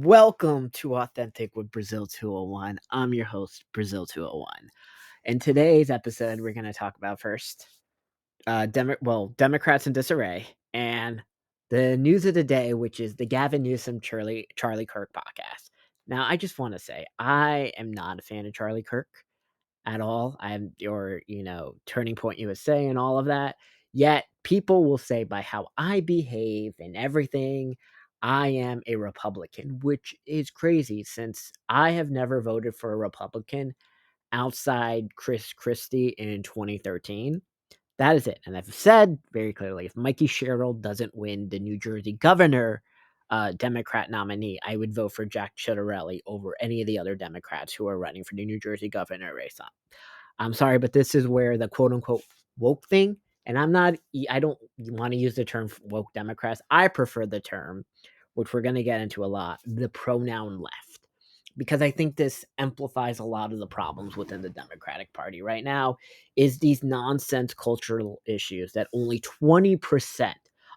Welcome to Authentic with Brazil 201. I'm your host, Brazil 201. In today's episode, we're going to talk about first Democrats in disarray, and the news of the day, which is the Gavin Newsom Charlie Kirk podcast. Now, I just want to say I am not a fan of Charlie Kirk at all. I'm your, Turning Point USA and all of that. Yet people will say by how I behave and everything, I am a Republican, which is crazy since I have never voted for a Republican outside Chris Christie in 2013. That is it. And I've said very clearly, if Mikey Sherrill doesn't win the New Jersey governor Democrat nominee, I would vote for Jack Ciattarelli over any of the other Democrats who are running for the New Jersey governor race. I'm sorry, but this is where the quote unquote woke thing, and I don't want to use the term woke Democrats. I prefer the term, which we're going to get into a lot, the pronoun left, because I think this amplifies a lot of the problems within the Democratic Party right now is these nonsense cultural issues that only 20%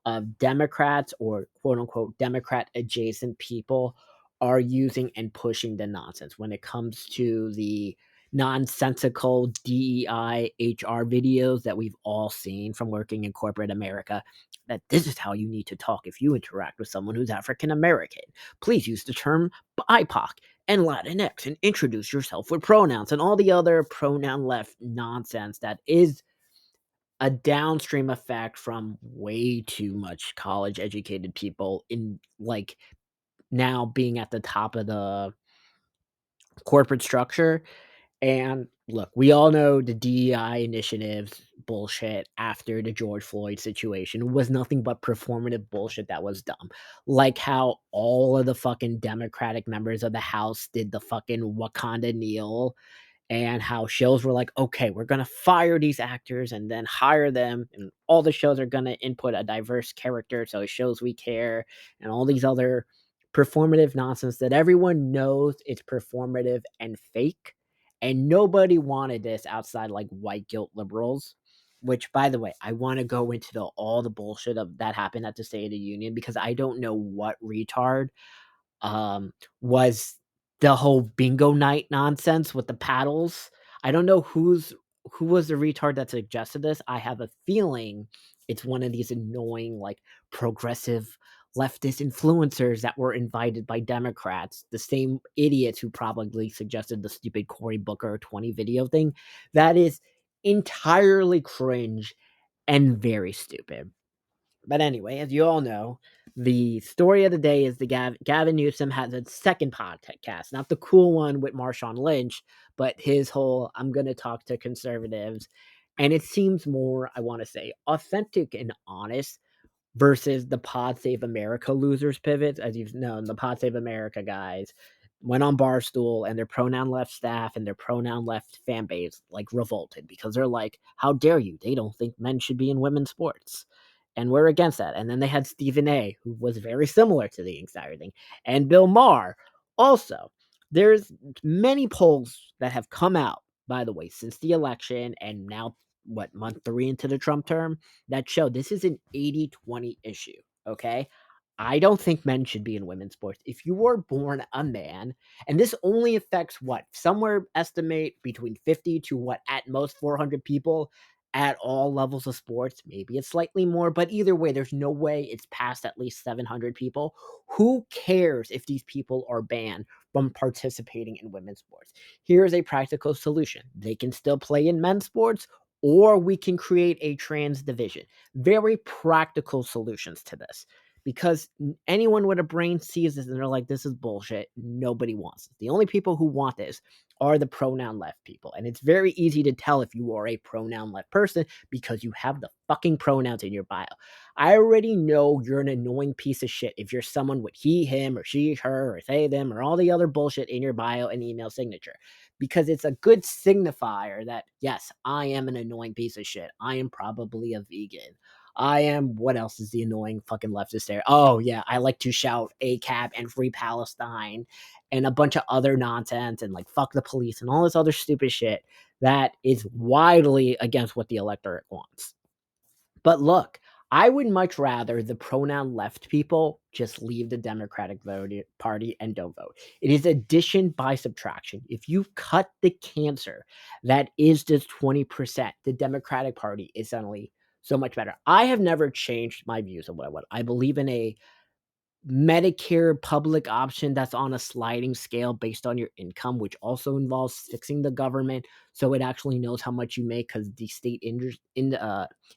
of Democrats or quote unquote Democrat adjacent people are using and pushing the nonsense when it comes to the nonsensical DEI HR videos that we've all seen from working in corporate America, that this is how you need to talk if you interact with someone who's African American. Please use the term BIPOC and Latinx and introduce yourself with pronouns and all the other pronoun left nonsense that is a downstream effect from way too much college educated people in like now being at the top of the corporate structure. And look, we all know the DEI initiatives bullshit after the George Floyd situation was nothing but performative bullshit that was dumb. Like how all of the fucking Democratic members of the House did the fucking Wakanda kneel, and how shows were like, okay, we're going to fire these actors and then hire them. And all the shows are going to input a diverse character so it shows we care, and all these other performative nonsense that everyone knows it's performative and fake. And nobody wanted this outside like white guilt liberals, which, by the way, I want to go into all the bullshit of that happened at the State of the Union because I don't know what retard was the whole bingo night nonsense with the paddles. I don't know who was the retard that suggested this. I have a feeling it's one of these annoying, like, progressive leftist influencers that were invited by Democrats, the same idiots who probably suggested the stupid Cory Booker 20 video thing. That is entirely cringe and very stupid. But anyway, as you all know, the story of the day is the Gavin Newsom has a second podcast, not the cool one with Marshawn Lynch, but his whole I'm going to talk to conservatives. And it seems more, I want to say, authentic and honest versus the Pod Save America losers pivots. As you've known, the Pod Save America guys went on Barstool and their pronoun left staff and their pronoun left fan base like revolted because they're like, how dare you? They don't think men should be in women's sports. And we're against that. And then they had Stephen A., who was very similar to the entire thing, and Bill Maher. Also, there's many polls that have come out, by the way, since the election and now, month 3 into the Trump term, that show this is an 80-20 issue, okay? I don't think men should be in women's sports. If you were born a man, and this only affects somewhere estimate between 50 to at most 400 people at all levels of sports. Maybe it's slightly more, but either way, there's no way it's past at least 700 people. Who cares if these people are banned from participating in women's sports? Here's a practical solution. They can still play in men's sports, or we can create a trans division. Very practical solutions to this. Because anyone with a brain sees this and they're like, this is bullshit. Nobody wants this. The only people who want this are the pronoun left people. And it's very easy to tell if you are a pronoun left person because you have the fucking pronouns in your bio. I already know you're an annoying piece of shit if you're someone with he, him, or she, her, or they, them, or all the other bullshit in your bio and email signature. Because it's a good signifier that, yes, I am an annoying piece of shit. I am probably a vegan. I am, what else is the annoying fucking leftist there? Oh, yeah, I like to shout ACAB and Free Palestine and a bunch of other nonsense and like fuck the police and all this other stupid shit that is widely against what the electorate wants. But look, I would much rather the pronoun left people just leave the Democratic Party and don't vote. It is addition by subtraction. If you cut the cancer that is just 20%, the Democratic Party is suddenly so much better. I have never changed my views of what I want. I believe in a Medicare public option that's on a sliding scale based on your income, which also involves fixing the government so it actually knows how much you make because the state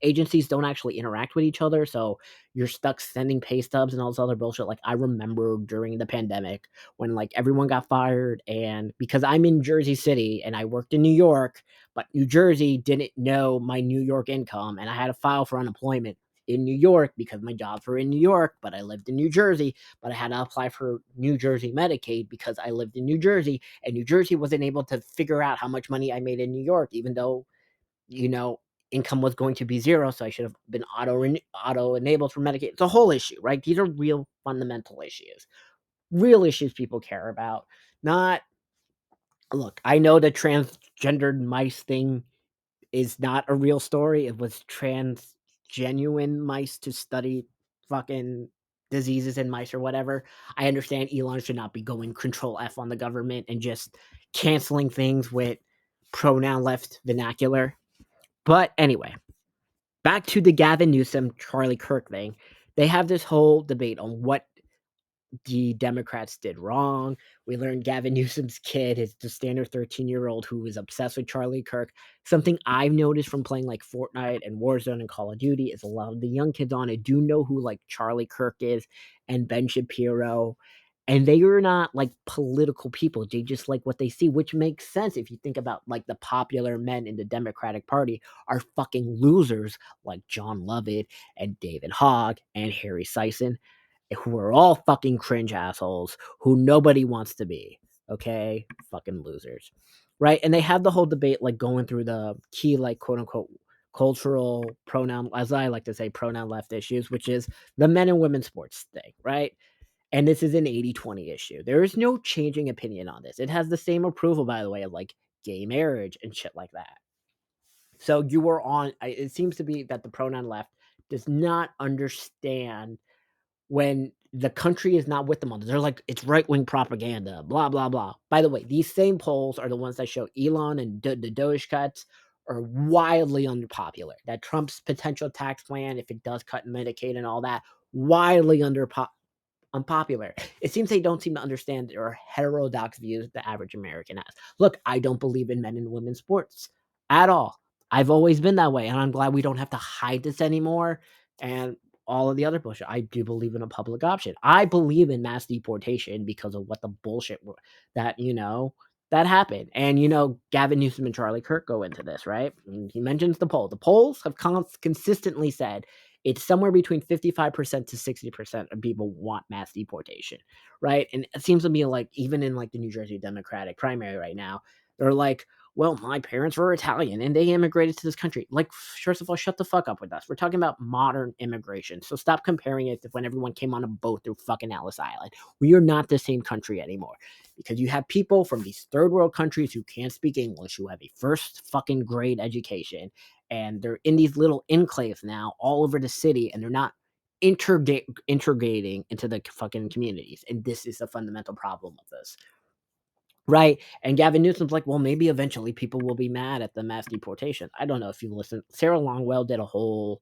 agencies don't actually interact with each other. So you're stuck sending pay stubs and all this other bullshit. Like I remember during the pandemic when like everyone got fired, and because I'm in Jersey City and I worked in New York, but New Jersey didn't know my New York income, and I had to file for unemployment in New York because my jobs were in New York, but I lived in New Jersey. But I had to apply for New Jersey Medicaid because I lived in New Jersey, and New Jersey wasn't able to figure out how much money I made in New York, even though, you know, income was going to be zero. So I should have been auto enabled for Medicaid. It's a whole issue, right? These are real fundamental issues, real issues people care about. Not Look, I know the transgendered mice thing is not a real story. It was trans genuine mice to study fucking diseases in mice or whatever. I understand Elon should not be going control F on the government and just canceling things with pronoun left vernacular. But anyway, back to the Gavin Newsom Charlie Kirk thing. They have this whole debate on what the Democrats did wrong. We learned Gavin Newsom's kid is the standard 13-year-old who is obsessed with Charlie Kirk. Something I've noticed from playing like Fortnite and Warzone and Call of Duty is a lot of the young kids on it do know who like Charlie Kirk is and Ben Shapiro. And they are not like political people. They just like what they see, which makes sense if you think about like the popular men in the Democratic Party are fucking losers like John Lovett and David Hogg and Harry Sison, who are all fucking cringe assholes who nobody wants to be. Okay? Fucking losers. Right? And they have the whole debate like going through the key, like, quote unquote, cultural pronoun, as I like to say, pronoun left issues, which is the men and women sports thing, right? And this is an 80-20 issue. There is no changing opinion on this. It has the same approval, by the way, of like gay marriage and shit like that. So you were on, it seems to be that the pronoun left does not understand when the country is not with them on this. They're like, it's right wing propaganda, blah, blah, blah. By the way, these same polls are the ones that show Elon and the Doge cuts are wildly unpopular. That Trump's potential tax plan, if it does cut Medicaid and all that, wildly unpopular. It seems they don't seem to understand or heterodox views the average American has. Look, I don't believe in men and women sports at all. I've always been that way, and I'm glad we don't have to hide this anymore. And all of the other bullshit. I do believe in a public option. I believe in mass deportation because of what the bullshit that that happened. And Gavin Newsom and Charlie Kirk go into this, right? And he mentions the poll. The polls have consistently said it's somewhere between 55% to 60% of people want mass deportation, right? And it seems to me like even in like the New Jersey Democratic primary right now, they're like, well, my parents were Italian and they immigrated to this country. Like, first of all, shut the fuck up with us. We're talking about modern immigration. So stop comparing it to when everyone came on a boat through fucking Ellis Island. We are not the same country anymore because you have people from these third world countries who can't speak English, who have a first fucking grade education, and they're in these little enclaves now all over the city, and they're not integrating into the fucking communities. And this is the fundamental problem of this. Right. And Gavin Newsom's like, well, maybe eventually people will be mad at the mass deportation. I don't know if you listen. Sarah Longwell did a whole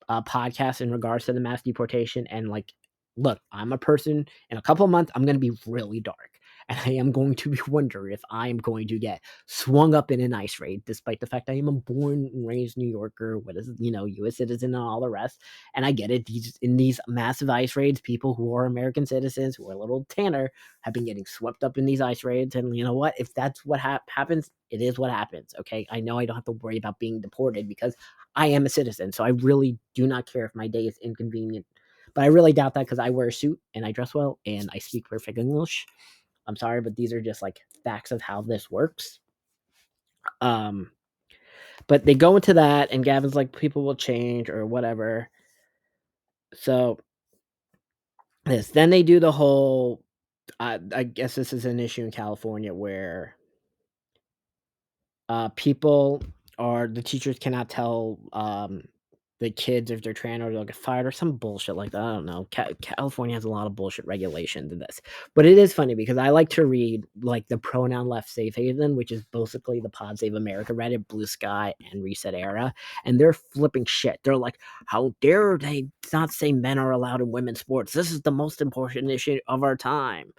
podcast in regards to the mass deportation. And like, look, I'm a person in a couple of months, I'm going to be really dark. And I am going to be wondering if I am going to get swung up in an ice raid, despite the fact I am a born and raised New Yorker, what is, U.S. citizen and all the rest. And I get it. In these massive ice raids, people who are American citizens, who are a little tanner, have been getting swept up in these ice raids. And you know what? If that's what happens, it is what happens. Okay. I know I don't have to worry about being deported because I am a citizen, so I really do not care if my day is inconvenient. But I really doubt that because I wear a suit and I dress well and I speak perfect English. I'm sorry, but these are just like facts of how this works. Um, but they go into that, and Gavin's like, people will change or whatever. So then they do the whole. I guess this is an issue in California where people the teachers cannot tell the kids, if they're trans, or they'll get fired or some bullshit like that. I don't know. California has a lot of bullshit regulations in this. But it is funny because I like to read like the Pronoun Left Safe Haven, which is basically the Pod Save America Reddit, Bluesky, and Reset Era. And they're flipping shit. They're like, how dare they not say men are allowed in women's sports? This is the most important issue of our time.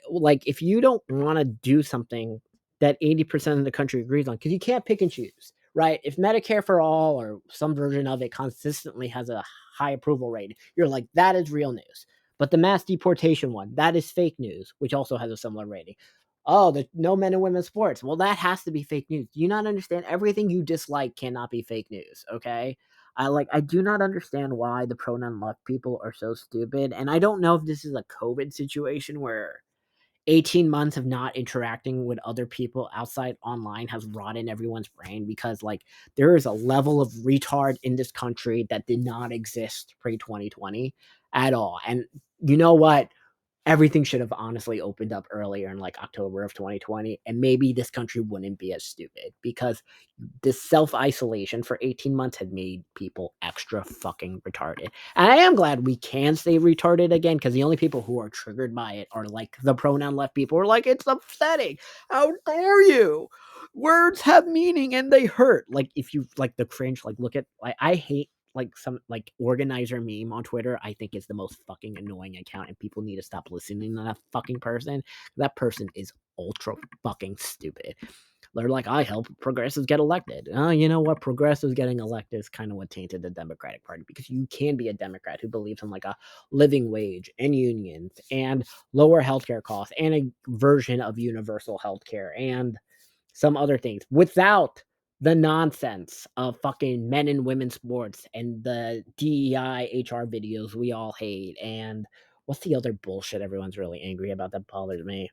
Like, if you don't want to do something that 80% of the country agrees on, because you can't pick and choose, right? If Medicare for all or some version of it consistently has a high approval rate, you're like, that is real news. But the mass deportation one, that is fake news, which also has a similar rating. Oh, the no men in women's sports. Well, that has to be fake news. Do you not understand? Everything you dislike cannot be fake news, okay? I do not understand why the pronoun left people are so stupid. And I don't know if this is a COVID situation where 18 months of not interacting with other people outside online has rotted everyone's brain, because like there is a level of retard in this country that did not exist pre 2020 at all. And you know what? Everything should have honestly opened up earlier in like October of 2020, and maybe this country wouldn't be as stupid, because this self-isolation for 18 months had made people extra fucking retarded. And I am glad we can stay retarded again, because the only people who are triggered by it are like the pronoun left people, are like, it's upsetting. How dare you? Words have meaning and they hurt. Like, if you like the cringe, like look at, like, I hate like some like organizer meme on Twitter. I think it's the most fucking annoying account, and people need to stop listening to that fucking person. That person is ultra fucking stupid. They're like, I help progressives get elected. You know what? Progressives getting elected is kind of what tainted the Democratic Party, because you can be a Democrat who believes in like a living wage and unions and lower healthcare costs and a version of universal healthcare and some other things without the nonsense of fucking men and women's sports and the DEI HR videos we all hate. And what's the other bullshit everyone's really angry about that bothers me?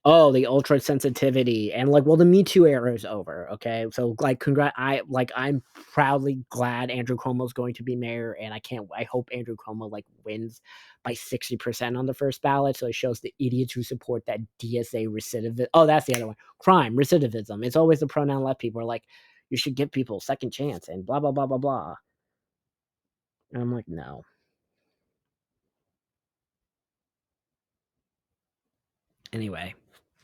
Oh, the ultra sensitivity and like, well, the Me Too era is over. Okay, so like, I'm proudly glad Andrew Cuomo's going to be mayor, and I hope Andrew Cuomo like wins by 60% on the first ballot, so it shows the idiots who support that DSA recidivism. Oh, that's the other one, crime recidivism. It's always the pronoun left people are like, you should give people a second chance and blah blah blah blah blah. And I'm like, no. Anyway,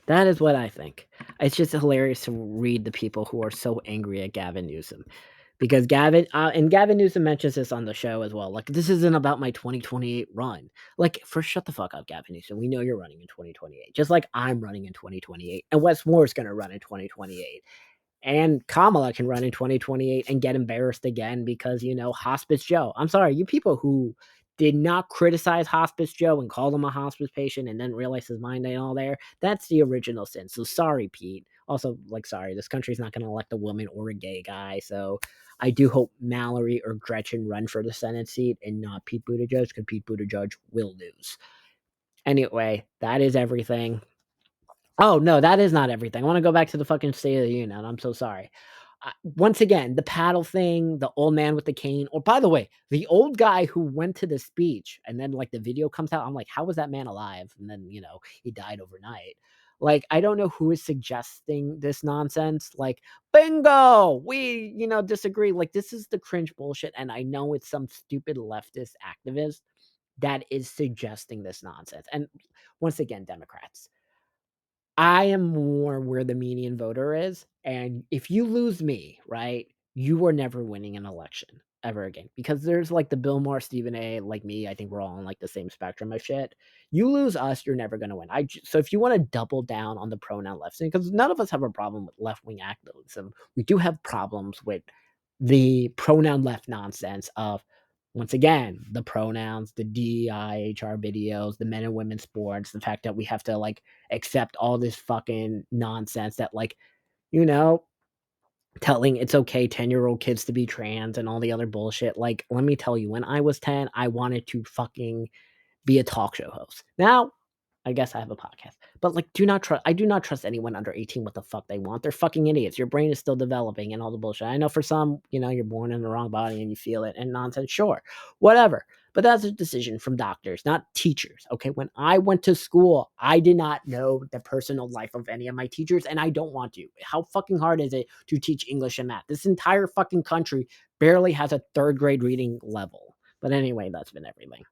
that is what I think. It's just hilarious to read the people who are so angry at Gavin Newsom, because Gavin Newsom mentions this on the show as well. Like, this isn't about my 2028 run. Like, first, shut the fuck up, Gavin Newsom. We know you're running in 2028, just like I'm running in 2028, and Wes Moore's going to run in 2028. And Kamala can run in 2028 and get embarrassed again because, Hospice Joe. I'm sorry, you people who did not criticize Hospice Joe and call him a hospice patient and then realize his mind ain't all there. That's the original sin. So sorry, Pete. Also, like, sorry, this country's not going to elect a woman or a gay guy. So I do hope Mallory or Gretchen run for the Senate seat and not Pete Buttigieg, because Pete Buttigieg will lose. Anyway, that is everything. Oh, no, that is not everything. I wanna go back to the fucking State of the Union. I'm so sorry. Once again, the paddle thing, the old man with the cane, or by the way, the old guy who went to the speech and then, like, the video comes out, I'm like, "How was that man alive?" And then, he died overnight. Like, I don't know who is suggesting this nonsense, like, "Bingo! We, disagree." Like, this is the cringe bullshit, and I know it's some stupid leftist activist that is suggesting this nonsense. And once again, Democrats, I am more where the median voter is, and if you lose me, right, you are never winning an election ever again, because there's, like, the Bill Maher, Stephen A, like me, I think we're all on, like, the same spectrum of shit. You lose us, you're never gonna win. So if you wanna double down on the pronoun left thing, because none of us have a problem with left-wing activism, we do have problems with the pronoun left nonsense of, once again, the pronouns, the DIHR videos, the men and women sports, the fact that we have to, like, accept all this fucking nonsense that, like, you know, telling it's okay 10-year-old kids to be trans and all the other bullshit. Like, let me tell you, when I was 10, I wanted to fucking be a talk show host. Now, I guess I have a podcast. But, like, I do not trust anyone under 18 what the fuck they want. They're fucking idiots. Your brain is still developing and all the bullshit. I know for some, you're born in the wrong body and you feel it and nonsense. Sure. Whatever. But that's a decision from doctors, not teachers. Okay. When I went to school, I did not know the personal life of any of my teachers, and I don't want to. How fucking hard is it to teach English and math? This entire fucking country barely has a third grade reading level. But anyway, that's been everything.